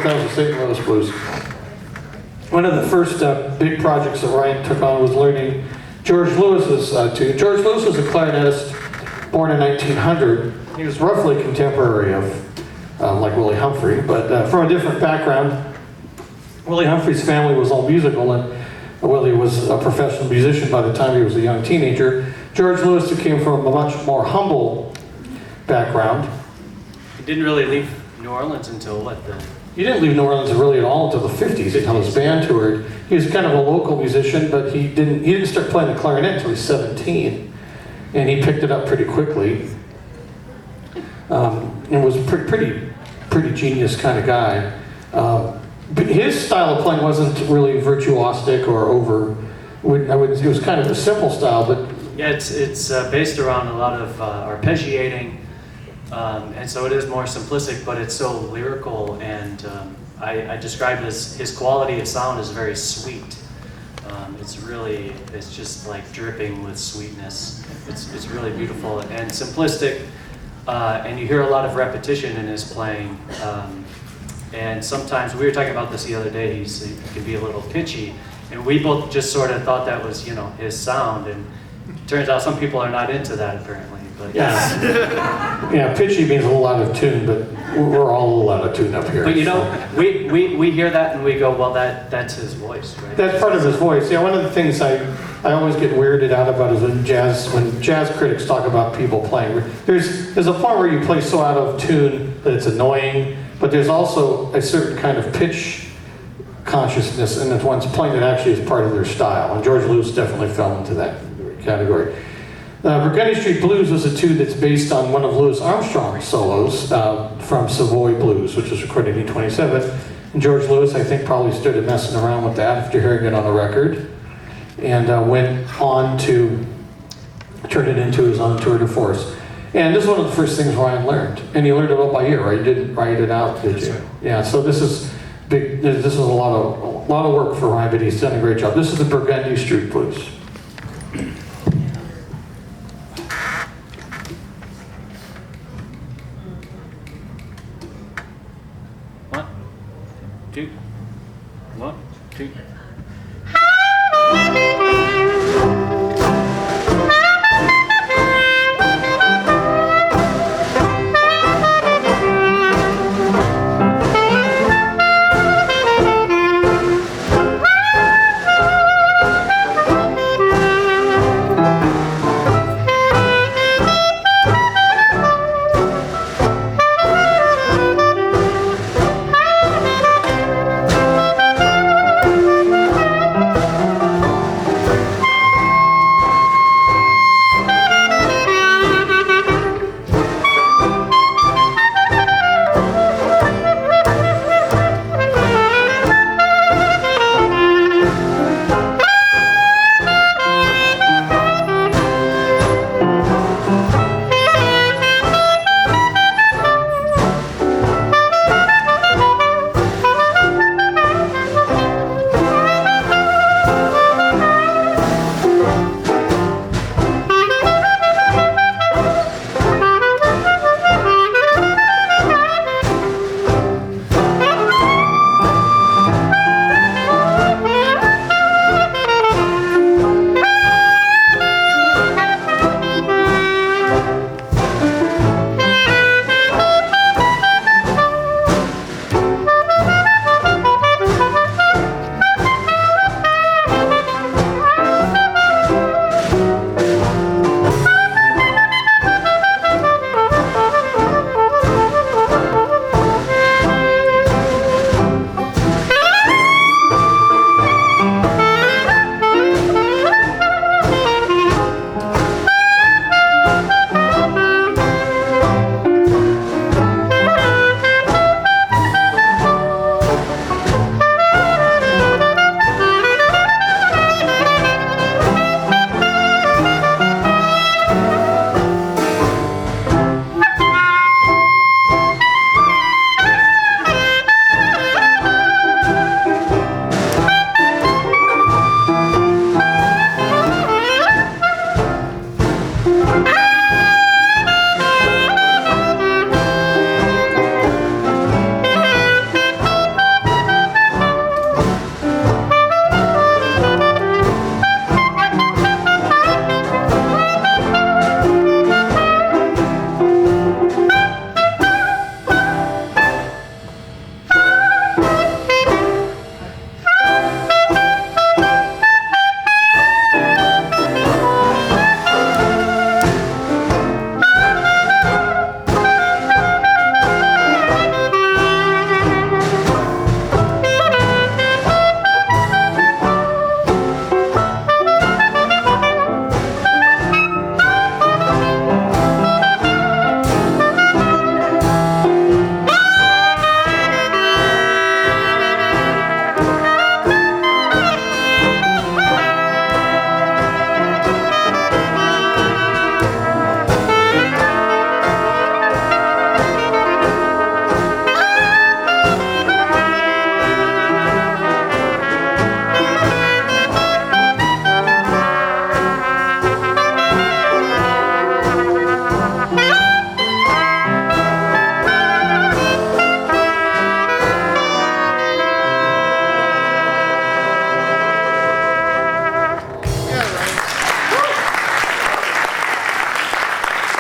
the St. Louis Blues. One of the first big projects that Ryan took on was learning George Lewis's tune. George Lewis was a clarinetist born in 1900. He was roughly contemporary of like Willie Humphrey, but from a different background. Willie Humphrey's family was all musical, and Willie was a professional musician by the time he was a young teenager. George Lewis came from a much more humble background. He didn't really leave New Orleans until what? He didn't leave New Orleans really at all until the 50s, until his band toured. He was kind of a local musician, but he didn't start playing the clarinet until he was 17, and he picked it up pretty quickly. And was pretty genius kind of guy. But his style of playing wasn't really virtuosic or over. It was kind of a simple style, but yeah, it's based around a lot of arpeggiating, and so it is more simplistic, but it's so lyrical, and I describe his quality of sound as very sweet. It's just like dripping with sweetness. It's really beautiful and simplistic, and you hear a lot of repetition in his playing. And sometimes, we were talking about this the other day, he can be a little pitchy, and we both just sort of thought that was, his sound, and it turns out some people are not into that apparently. But yeah, pitchy means a little out of tune, but we're all a little out of tune up here. But we hear that and we go, well, that's his voice, right? That's part of his voice. Yeah, one of the things I always get weirded out about is when jazz critics talk about people playing. There's a point where you play so out of tune that it's annoying, but there's also a certain kind of pitch consciousness, and the one's playing that actually is part of their style. And George Lewis definitely fell into that category. Burgundy Street Blues was a tune that's based on one of Louis Armstrong's solos from Savoy Blues, which was recorded in 1927. And George Lewis, I think, probably started messing around with that after hearing it on a record, and went on to turn it into his own tour de force. And this is one of the first things Ryan learned, and he learned it all by ear, right? You didn't write it out, did you? Right. Yeah. So this is big. This is a lot of work for Ryan, but he's done a great job. This is the Burgundy Street Blues. 1, 2, 1, 2.